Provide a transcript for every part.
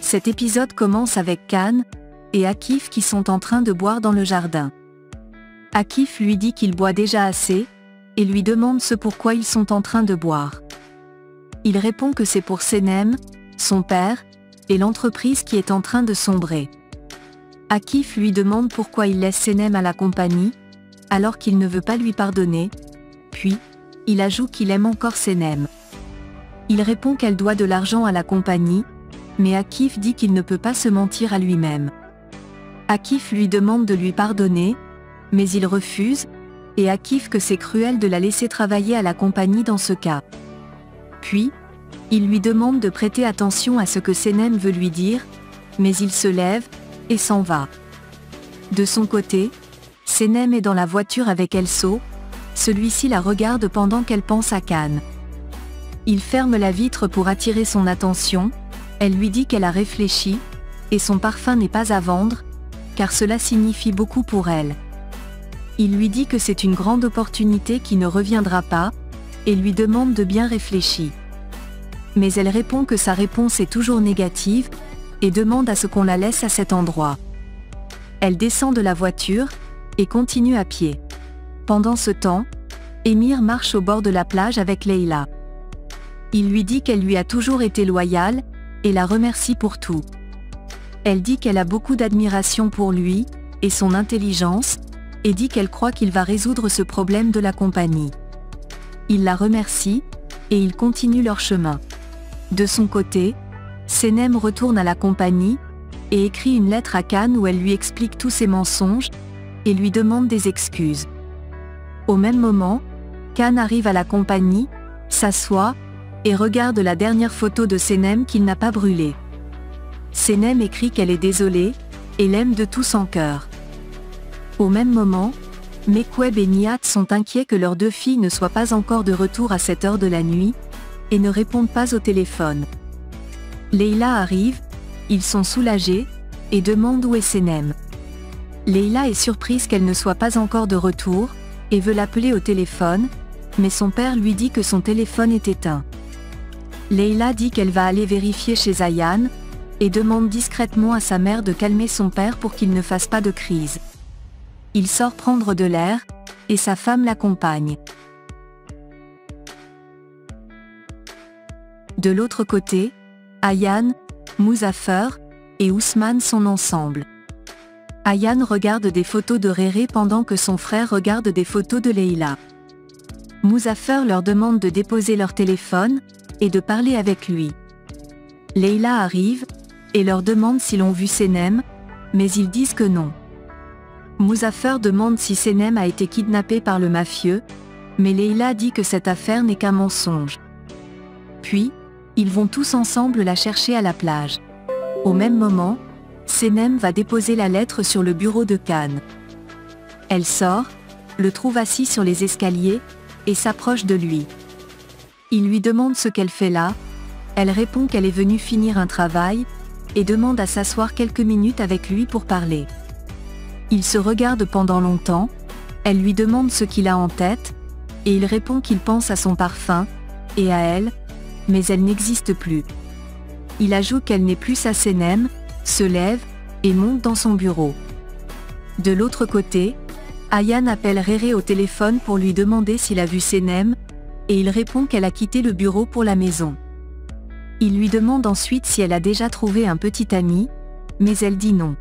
Cet épisode commence avec Khan et Akif qui sont en train de boire dans le jardin. Akif lui dit qu'il boit déjà assez, et lui demande ce pourquoi ils sont en train de boire. Il répond que c'est pour Senem, son père, et l'entreprise qui est en train de sombrer. Akif lui demande pourquoi il laisse Senem à la compagnie, alors qu'il ne veut pas lui pardonner, puis, il ajoute qu'il aime encore Senem. Il répond qu'elle doit de l'argent à la compagnie, mais Akif dit qu'il ne peut pas se mentir à lui-même. Akif lui demande de lui pardonner, mais il refuse, et Akif que c'est cruel de la laisser travailler à la compagnie dans ce cas. Puis, il lui demande de prêter attention à ce que Senem veut lui dire, mais il se lève, et s'en va. De son côté, Senem est dans la voiture avec Elso, celui-ci la regarde pendant qu'elle pense à Khan. Il ferme la vitre pour attirer son attention, elle lui dit qu'elle a réfléchi, et son parfum n'est pas à vendre, car cela signifie beaucoup pour elle. Il lui dit que c'est une grande opportunité qui ne reviendra pas, et lui demande de bien réfléchir. Mais elle répond que sa réponse est toujours négative, et demande à ce qu'on la laisse à cet endroit. Elle descend de la voiture, et continue à pied. Pendant ce temps, Émir marche au bord de la plage avec Leïla. Il lui dit qu'elle lui a toujours été loyale, et la remercie pour tout. Elle dit qu'elle a beaucoup d'admiration pour lui, et son intelligence, et dit qu'elle croit qu'il va résoudre ce problème de la compagnie. Il la remercie, et ils continuent leur chemin. De son côté, Senem retourne à la compagnie, et écrit une lettre à Khan où elle lui explique tous ses mensonges, et lui demande des excuses. Au même moment, Khan arrive à la compagnie, s'assoit, et regarde la dernière photo de Senem qu'il n'a pas brûlée. Senem écrit qu'elle est désolée, et l'aime de tout son cœur. Au même moment, Mekweb et Nihat sont inquiets que leurs deux filles ne soient pas encore de retour à cette heure de la nuit, et ne répondent pas au téléphone. Leïla arrive, ils sont soulagés, et demandent où est Senem. Leïla est surprise qu'elle ne soit pas encore de retour, et veut l'appeler au téléphone, mais son père lui dit que son téléphone est éteint. Leïla dit qu'elle va aller vérifier chez Ayan, et demande discrètement à sa mère de calmer son père pour qu'il ne fasse pas de crise. Il sort prendre de l'air, et sa femme l'accompagne. De l'autre côté, Ayan, Muzaffer et Ousmane sont ensemble. Ayan regarde des photos de Réré pendant que son frère regarde des photos de Leïla. Muzaffer leur demande de déposer leur téléphone, et de parler avec lui. Leïla arrive, et leur demande s'ils ont vu Senem, mais ils disent que non. Muzaffer demande si Senem a été kidnappé par le mafieux, mais Leïla dit que cette affaire n'est qu'un mensonge. Puis, ils vont tous ensemble la chercher à la plage. Au même moment, Senem va déposer la lettre sur le bureau de Khan. Elle sort, le trouve assis sur les escaliers, et s'approche de lui. Il lui demande ce qu'elle fait là, elle répond qu'elle est venue finir un travail, et demande à s'asseoir quelques minutes avec lui pour parler. Ils se regardent pendant longtemps, elle lui demande ce qu'il a en tête, et il répond qu'il pense à son parfum, et à elle, mais elle n'existe plus. Il ajoute qu'elle n'est plus sa Senem, se lève, et monte dans son bureau. De l'autre côté, Ayan appelle Réré au téléphone pour lui demander s'il a vu Senem, et il répond qu'elle a quitté le bureau pour la maison. Il lui demande ensuite si elle a déjà trouvé un petit ami, mais elle dit non.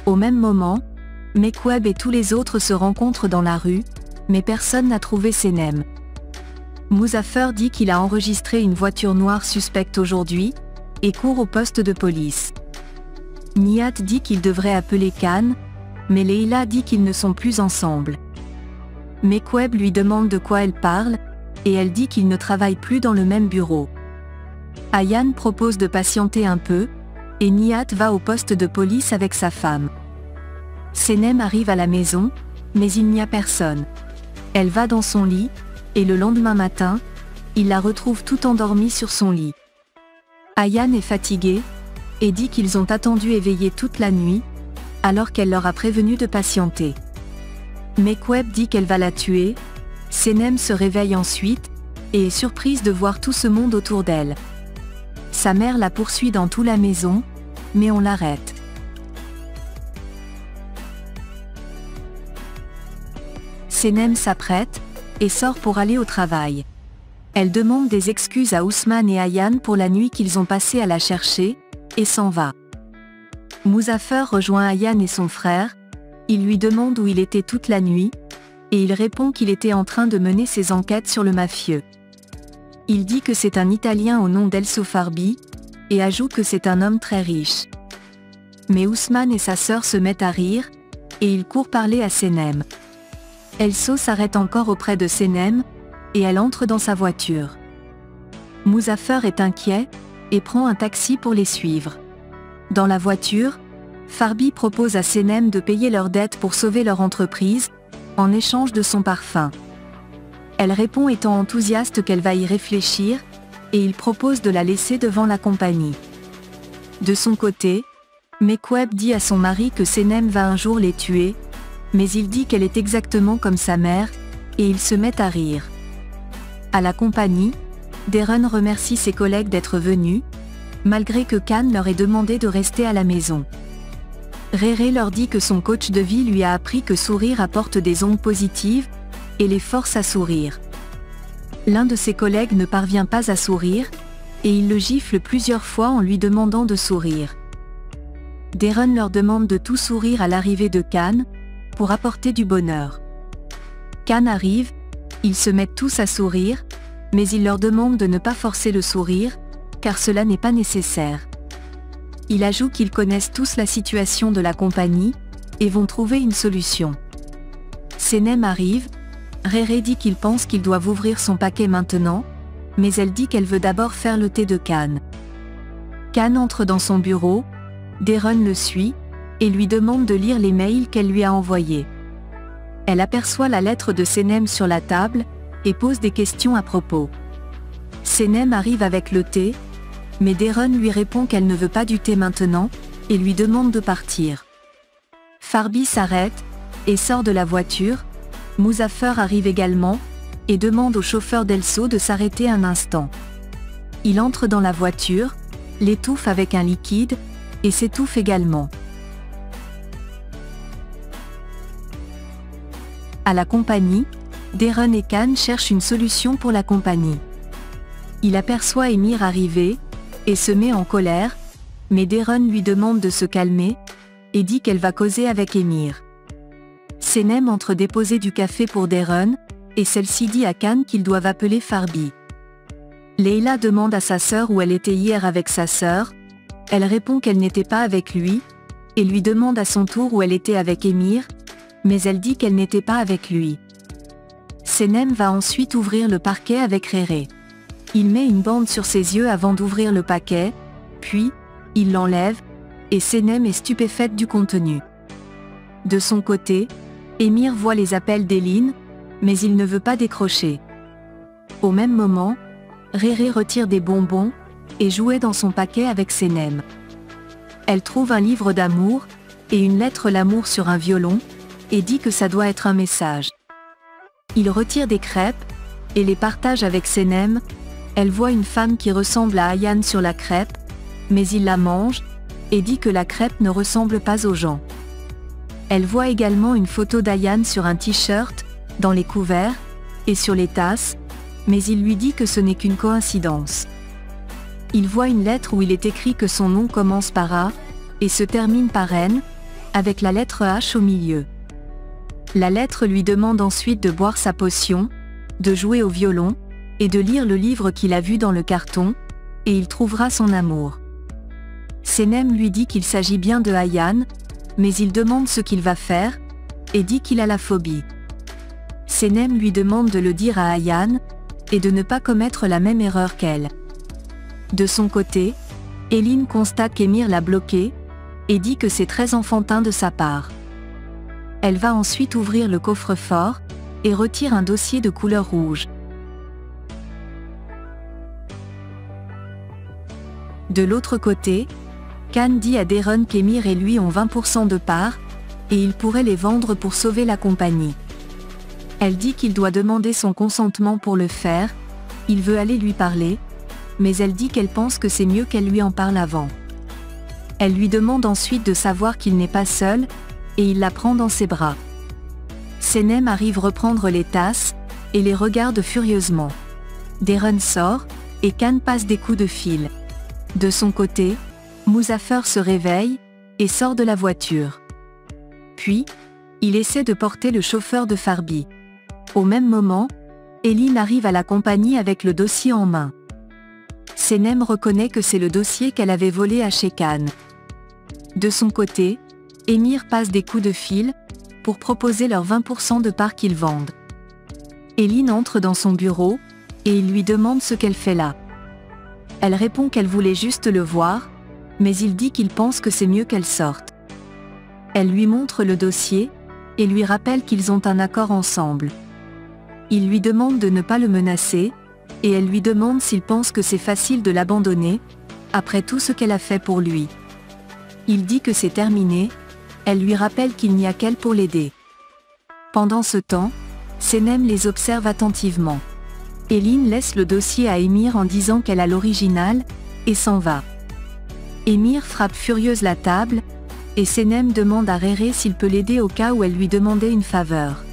Au même moment, Mekweb et tous les autres se rencontrent dans la rue, mais personne n'a trouvé Senem. Muzaffer dit qu'il a enregistré une voiture noire suspecte aujourd'hui, et court au poste de police. Nihat dit qu'il devrait appeler Khan, mais Leïla dit qu'ils ne sont plus ensemble. Mekweb lui demande de quoi elle parle, et elle dit qu'ils ne travaillent plus dans le même bureau. Ayan propose de patienter un peu, et Nihat va au poste de police avec sa femme. Senem arrive à la maison, mais il n'y a personne. Elle va dans son lit, et le lendemain matin, il la retrouve tout endormie sur son lit. Ayan est fatiguée, et dit qu'ils ont attendu éveillée toute la nuit, alors qu'elle leur a prévenu de patienter. Mekweb dit qu'elle va la tuer, Senem se réveille ensuite, et est surprise de voir tout ce monde autour d'elle. Sa mère la poursuit dans toute la maison, mais on l'arrête. Senem s'apprête et sort pour aller au travail. Elle demande des excuses à Ousmane et Ayaan pour la nuit qu'ils ont passée à la chercher, et s'en va. Muzaffer rejoint Ayaan et son frère. Il lui demande où il était toute la nuit, et il répond qu'il était en train de mener ses enquêtes sur le mafieux. Il dit que c'est un Italien au nom d'Elso Farbi, et ajoute que c'est un homme très riche. Mais Ousmane et sa sœur se mettent à rire, et ils courent parler à Senem. Elso s'arrête encore auprès de Senem, et elle entre dans sa voiture. Muzaffer est inquiet, et prend un taxi pour les suivre. Dans la voiture, Farbi propose à Senem de payer leurs dettes pour sauver leur entreprise, en échange de son parfum. Elle répond étant enthousiaste qu'elle va y réfléchir, et il propose de la laisser devant la compagnie. De son côté, Mekweb dit à son mari que Senem va un jour les tuer, mais il dit qu'elle est exactement comme sa mère, et ils se mettent à rire. À la compagnie, Deron remercie ses collègues d'être venus, malgré que Khan leur ait demandé de rester à la maison. Réré leur dit que son coach de vie lui a appris que sourire apporte des ondes positives, et les force à sourire. L'un de ses collègues ne parvient pas à sourire, et il le gifle plusieurs fois en lui demandant de sourire. Deron leur demande de tout sourire à l'arrivée de Khan, pour apporter du bonheur. Khan arrive, ils se mettent tous à sourire, mais il leur demande de ne pas forcer le sourire, car cela n'est pas nécessaire. Il ajoute qu'ils connaissent tous la situation de la compagnie, et vont trouver une solution. Senem arrive, Réré dit qu'il pense qu'ils doivent ouvrir son paquet maintenant, mais elle dit qu'elle veut d'abord faire le thé de Khan. Khan entre dans son bureau, Deron le suit, et lui demande de lire les mails qu'elle lui a envoyés. Elle aperçoit la lettre de Senem sur la table, et pose des questions à propos. Senem arrive avec le thé, mais Deron lui répond qu'elle ne veut pas du thé maintenant, et lui demande de partir. Farbi s'arrête, et sort de la voiture. Muzaffer arrive également, et demande au chauffeur d'Elso de s'arrêter un instant. Il entre dans la voiture, l'étouffe avec un liquide, et s'étouffe également. À la compagnie, Deron et Khan cherchent une solution pour la compagnie. Il aperçoit Emir arriver, et se met en colère, mais Deron lui demande de se calmer, et dit qu'elle va causer avec Emir. Senem entre déposer du café pour Deron, et celle-ci dit à Khan qu'ils doivent appeler Farbi. Leila demande à sa sœur où elle était hier avec sa sœur, elle répond qu'elle n'était pas avec lui, et lui demande à son tour où elle était avec Emir, mais elle dit qu'elle n'était pas avec lui. Senem va ensuite ouvrir le parquet avec Réré. Il met une bande sur ses yeux avant d'ouvrir le paquet, puis, il l'enlève, et Senem est stupéfaite du contenu. De son côté, Emir voit les appels d'Eline, mais il ne veut pas décrocher. Au même moment, Réré retire des bonbons, et jouait dans son paquet avec Senem. Elle trouve un livre d'amour, et une lettre l'amour sur un violon, et dit que ça doit être un message. Il retire des crêpes, et les partage avec Senem. Elle voit une femme qui ressemble à Ayaan sur la crêpe, mais il la mange, et dit que la crêpe ne ressemble pas aux gens. Elle voit également une photo d'Ayaan sur un t-shirt, dans les couverts, et sur les tasses, mais il lui dit que ce n'est qu'une coïncidence. Il voit une lettre où il est écrit que son nom commence par A, et se termine par N, avec la lettre H au milieu. La lettre lui demande ensuite de boire sa potion, de jouer au violon, et de lire le livre qu'il a vu dans le carton, et il trouvera son amour. Senem lui dit qu'il s'agit bien de Ayaan, mais il demande ce qu'il va faire, et dit qu'il a la phobie. Senem lui demande de le dire à Ayaan, et de ne pas commettre la même erreur qu'elle. De son côté, Eline constate qu'Emir l'a bloqué, et dit que c'est très enfantin de sa part. Elle va ensuite ouvrir le coffre-fort, et retire un dossier de couleur rouge. De l'autre côté, Khan dit à Deron qu'Emir et lui ont 20% de parts, et il pourrait les vendre pour sauver la compagnie. Elle dit qu'il doit demander son consentement pour le faire, il veut aller lui parler, mais elle dit qu'elle pense que c'est mieux qu'elle lui en parle avant. Elle lui demande ensuite de savoir qu'il n'est pas seul, et il la prend dans ses bras. Senem arrive reprendre les tasses, et les regarde furieusement. Darren sort, et Khan passe des coups de fil. De son côté, Muzaffer se réveille, et sort de la voiture. Puis, il essaie de porter le chauffeur de Farbi. Au même moment, Eileen arrive à la compagnie avec le dossier en main. Senem reconnaît que c'est le dossier qu'elle avait volé à chez Khan. De son côté, Emir passe des coups de fil, pour proposer leurs 20% de parts qu'ils vendent. Eileen entre dans son bureau, et il lui demande ce qu'elle fait là. Elle répond qu'elle voulait juste le voir, mais il dit qu'il pense que c'est mieux qu'elle sorte. Elle lui montre le dossier, et lui rappelle qu'ils ont un accord ensemble. Il lui demande de ne pas le menacer, et elle lui demande s'il pense que c'est facile de l'abandonner, après tout ce qu'elle a fait pour lui. Il dit que c'est terminé, elle lui rappelle qu'il n'y a qu'elle pour l'aider. Pendant ce temps, Senem les observe attentivement. Eileen laisse le dossier à Emir en disant qu'elle a l'original, et s'en va. Emir frappe furieuse la table, et Senem demande à Rere s'il peut l'aider au cas où elle lui demandait une faveur.